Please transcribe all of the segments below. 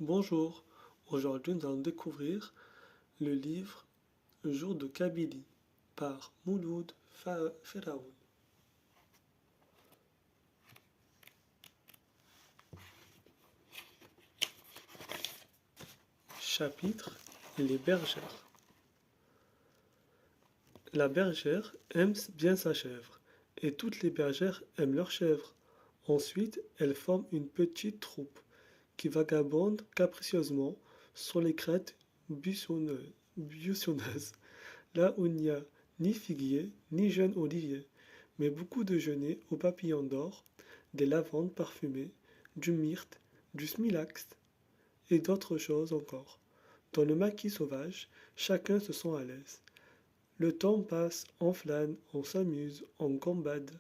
Bonjour, aujourd'hui nous allons découvrir le livre Jour de Kabylie par Mouloud Feraoui. Chapitre Les bergères. La bergère aime bien sa chèvre, et toutes les bergères aiment leur chèvre. Ensuite, elles forment une petite troupe qui vagabonde capricieusement sur les crêtes buissonneuses, là où il n'y a ni figuier, ni jeunes oliviers, mais beaucoup de genêts aux papillons d'or, des lavandes parfumées, du myrte, du smilax et d'autres choses encore. Dans le maquis sauvage, chacun se sent à l'aise. Le temps passe, on flâne, on s'amuse, on gambade.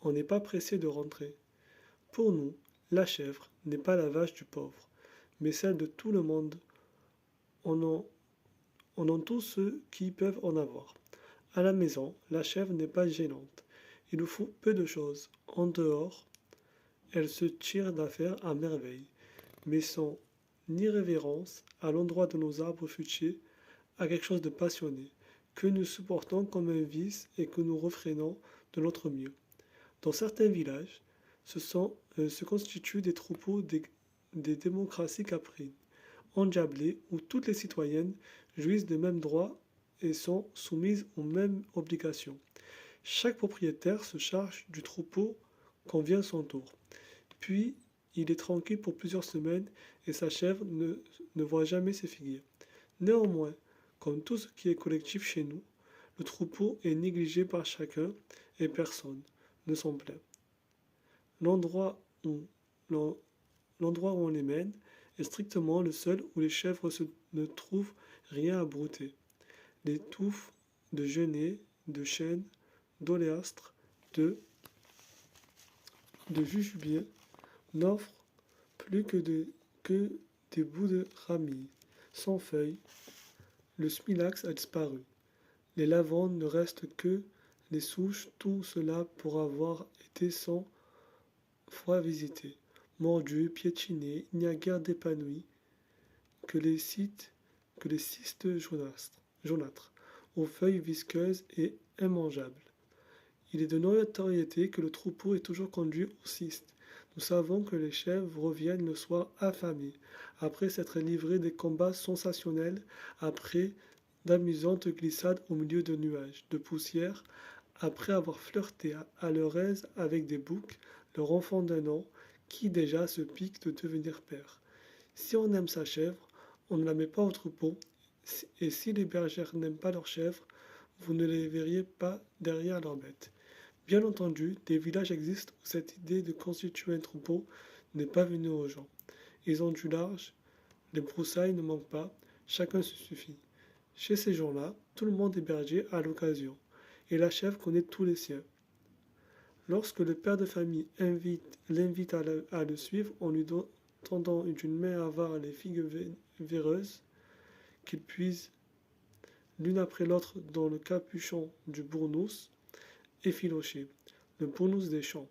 On n'est pas pressé de rentrer. Pour nous, la chèvre n'est pas la vache du pauvre, mais celle de tout le monde. On en tous ceux qui peuvent en avoir. À la maison, la chèvre n'est pas gênante. Il nous faut peu de choses. En dehors, elle se tire d'affaire à merveille, mais son irrévérence à l'endroit de nos arbres fruitiers a quelque chose de passionné, que nous supportons comme un vice et que nous refrénons de notre mieux. Dans certains villages, se constituent des troupeaux des démocraties caprines, endiablées, où toutes les citoyennes jouissent des mêmes droits et sont soumises aux mêmes obligations. Chaque propriétaire se charge du troupeau quand vient son tour. Puis, il est tranquille pour plusieurs semaines et sa chèvre ne voit jamais ses figuiers. Néanmoins, comme tout ce qui est collectif chez nous, le troupeau est négligé par chacun et personne ne s'en plaint. L'endroit où, l'endroit où on les mène est strictement le seul où les chèvres ne trouvent rien à brouter. Les touffes de genêts, de chênes, d'oléastres, de jujubiers n'offrent plus que des bouts de ramilles, sans feuilles. Le smilax a disparu. Les lavandes ne restent que les souches, tout cela pour avoir été 100 fois visité. Mordu, piétiné, il n'y a guère d'épanoui que les cystes jaunâtres, aux feuilles visqueuses et immangeables. Il est de notoriété que le troupeau est toujours conduit au cystes. Nous savons que les chèvres reviennent le soir affamées, après s'être livrées des combats sensationnels, après d'amusantes glissades au milieu de nuages, de poussière, après avoir flirté à leur aise avec des boucs, leur enfant d'un an, qui déjà se pique de devenir père. Si on aime sa chèvre, on ne la met pas au troupeau, et si les bergères n'aiment pas leurs chèvres, vous ne les verriez pas derrière leurs bêtes. Bien entendu, des villages existent où cette idée de constituer un troupeau n'est pas venue aux gens. Ils ont du large, les broussailles ne manquent pas, chacun se suffit. Chez ces gens-là, tout le monde est berger à l'occasion, et la chèvre connaît tous les siens. Lorsque le père de famille l'invite à le suivre en lui tendant d'une main avare les figues véreuses qu'il puise l'une après l'autre dans le capuchon du bournous effiloché, le bournous des champs.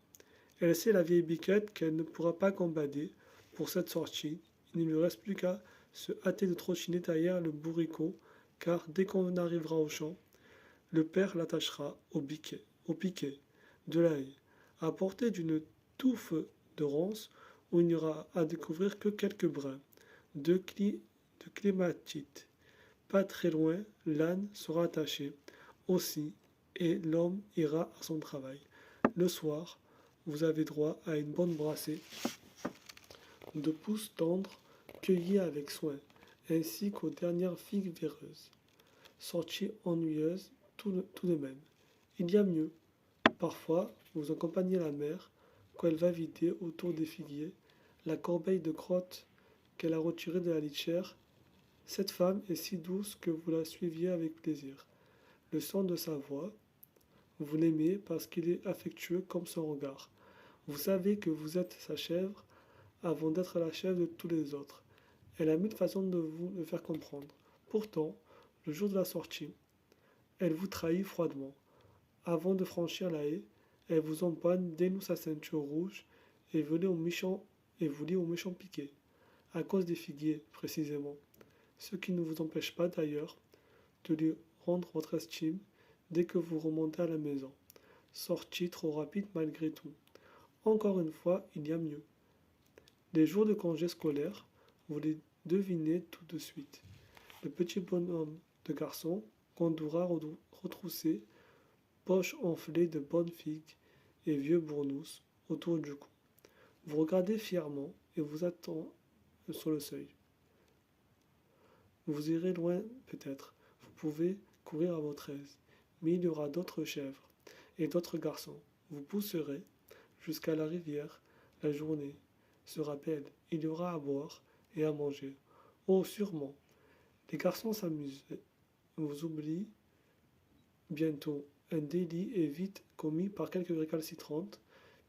Elle sait, la vieille biquette, qu'elle ne pourra pas gambader pour cette sortie. Il ne lui reste plus qu'à se hâter de trottiner derrière le bourricot, car dès qu'on arrivera au champ, le père l'attachera au piquet de la haie, à portée d'une touffe de ronces où il n'y aura à découvrir que quelques brins de clématite. Pas très loin, l'âne sera attaché aussi et l'homme ira à son travail. Le soir, vous avez droit à une bonne brassée de pousses tendres cueillies avec soin, ainsi qu'aux dernières figues véreuses, sorties ennuyeuses tout de même. Il y a mieux. Parfois, vous accompagnez la mère quand elle va vider autour des figuiers la corbeille de crottes qu'elle a retirée de la litière. Cette femme est si douce que vous la suiviez avec plaisir. Le son de sa voix, vous l'aimez parce qu'il est affectueux comme son regard. Vous savez que vous êtes sa chèvre avant d'être la chèvre de tous les autres. Elle a mille façons de vous le faire comprendre. Pourtant, le jour de la sortie, elle vous trahit froidement. Avant de franchir la haie, elle vous empoigne, dénoue sa ceinture rouge et vous lie au méchant piquet. à cause des figuiers, précisément. Ce qui ne vous empêche pas, d'ailleurs, de lui rendre votre estime dès que vous remontez à la maison. Sortie trop rapide malgré tout. Encore une fois, il y a mieux. Les jours de congé scolaire, vous les devinez tout de suite. Le petit bonhomme de garçon, condoura retroussé, poche enflée de bonnes figues et vieux bournous autour du cou. Vous regardez fièrement et vous attend sur le seuil. Vous irez loin peut-être, vous pouvez courir à votre aise, mais il y aura d'autres chèvres et d'autres garçons. Vous pousserez jusqu'à la rivière, la journée sera belle, il y aura à boire et à manger. Oh, sûrement, les garçons s'amusent, vous oublient bientôt. Un délit est vite commis par quelques récalcitrantes,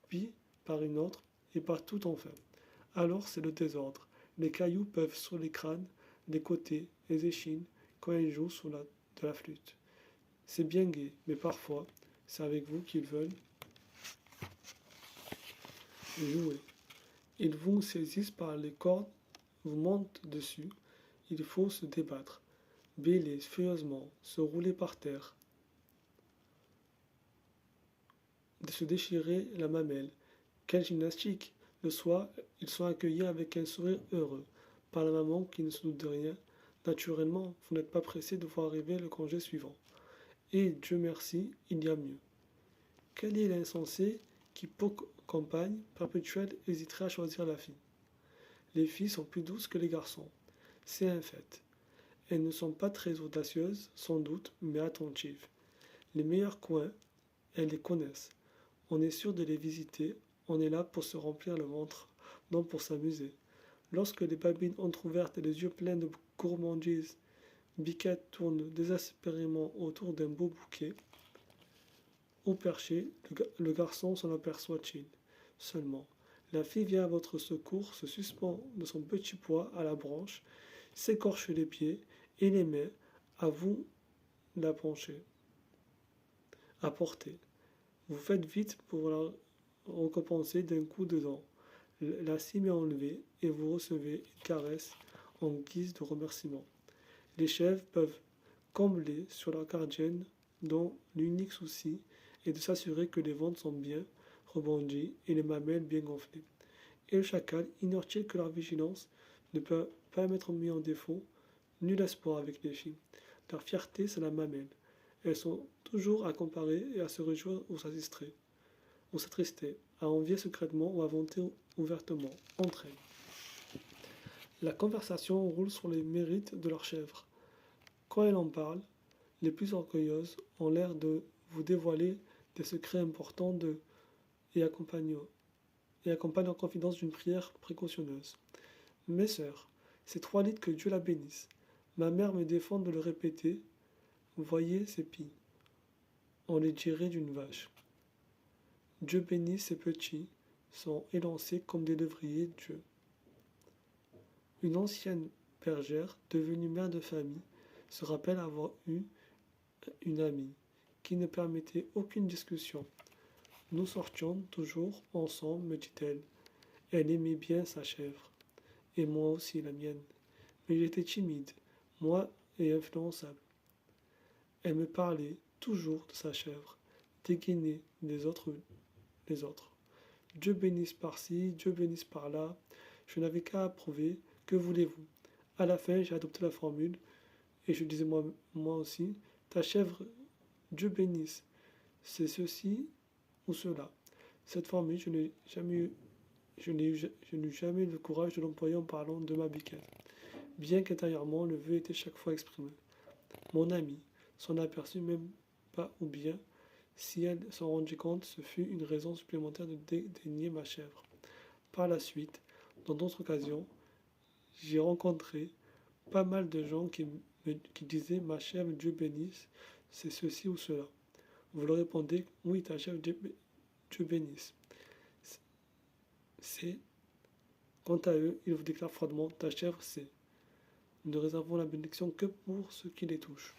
puis par une autre, et par tout enfin. Alors c'est le désordre. Les cailloux peuvent sur les crânes, les côtés, les échines, quand ils jouent de la flûte. C'est bien gai, mais parfois, c'est avec vous qu'ils veulent jouer. Ils vous saisissent par les cordes, vous montent dessus. Il faut se débattre, bêler furieusement, se rouler par terre, de se déchirer la mamelle. Quelle gymnastique! Le soir, ils sont accueillis avec un sourire heureux par la maman qui ne se doute de rien. Naturellement, vous n'êtes pas pressé de voir arriver le congé suivant. Et Dieu merci, il y a mieux. Quel est l'insensé qui, pour compagne perpétuelle, hésiterait à choisir la fille? Les filles sont plus douces que les garçons. C'est un fait. Elles ne sont pas très audacieuses, sans doute, mais attentives. Les meilleurs coins, elles les connaissent. On est sûr de les visiter, on est là pour se remplir le ventre, non pour s'amuser. Lorsque les babines entr'ouvertes et les yeux pleins de gourmandise, Biquette tourne désespérément autour d'un beau bouquet. Au perché, le garçon s'en aperçoit-il seulement. La fille vient à votre secours, se suspend de son petit poids à la branche, s'écorche les pieds et les mains, à vous la pencher, à porter. Vous faites vite pour la récompenser d'un coup de dent. La cime est enlevée et vous recevez une caresse en guise de remerciement. Les chèvres peuvent combler sur leur gardienne dont l'unique souci est de s'assurer que les ventres sont bien rebondies et les mamelles bien gonflées. Et le chacal ignore-t-il que leur vigilance ne peut pas mettre mis en défaut nul espoir avec les filles. Leur fierté, c'est la mamelle. Elles sont toujours à comparer et à se réjouir ou s'attrister, à envier secrètement ou à vanter ouvertement, entre elles. La conversation roule sur les mérites de leurs chèvres. Quand elles en parlent, les plus orgueilleuses ont l'air de vous dévoiler des secrets importants et accompagnent en confidence d'une prière précautionneuse. Mes sœurs, ces 3 litres que Dieu la bénisse. Ma mère me défend de le répéter. Voyez ces pis. On les dirait d'une vache. Dieu bénisse ces petits, sont élancés comme des lévriers Dieu. Une ancienne bergère, devenue mère de famille, se rappelle avoir eu une amie qui ne permettait aucune discussion. Nous sortions toujours ensemble, me dit-elle. Elle aimait bien sa chèvre, et moi aussi la mienne. Mais j'étais timide, moi et influençable. Elle me parlait toujours de sa chèvre, dégainée les autres. Dieu bénisse par-ci, Dieu bénisse par-là. Je n'avais qu'à approuver. Que voulez-vous? À la fin, j'ai adopté la formule, et je disais moi aussi, ta chèvre, Dieu bénisse, c'est ceci ou cela. Cette formule, je n'ai eu jamais le courage de l'employer en parlant de ma biquette, bien qu'intérieurement le vœu était chaque fois exprimé. Mon ami s'en aperçut même pas, ou bien, si elle s'en rendit compte, ce fut une raison supplémentaire de dédaigner ma chèvre. Par la suite, dans d'autres occasions, j'ai rencontré pas mal de gens qui disaient ma chèvre, Dieu bénisse, c'est ceci ou cela. Vous leur répondez, oui, ta chèvre, Dieu bénisse. C'est, quant à eux, ils vous déclarent froidement, ta chèvre, c'est. Nous ne réservons la bénédiction que pour ceux qui les touchent.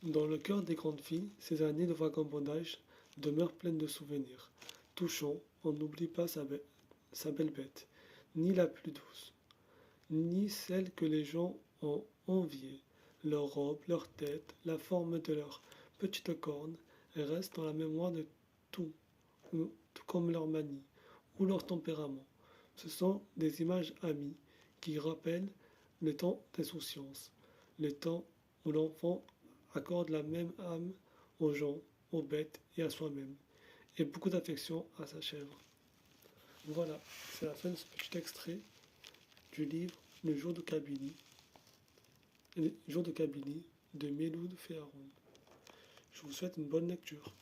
Dans le cœur des grandes filles, ces années de vagabondage demeurent pleines de souvenirs touchants. On n'oublie pas sa belle bête, ni la plus douce, ni celle que les gens ont enviée. Leur robe, leur tête, la forme de leurs petites cornes restent dans la mémoire de tout, tout comme leur manie ou leur tempérament. Ce sont des images amies qui rappellent le temps d'insouciance, le temps où l'enfant accorde la même âme aux gens, aux bêtes et à soi-même, et beaucoup d'affection à sa chèvre. Voilà, c'est la fin de ce petit extrait du livre Le jour de Kabylie, Le jour de Kabylie de Méloud Féharoun. Je vous souhaite une bonne lecture.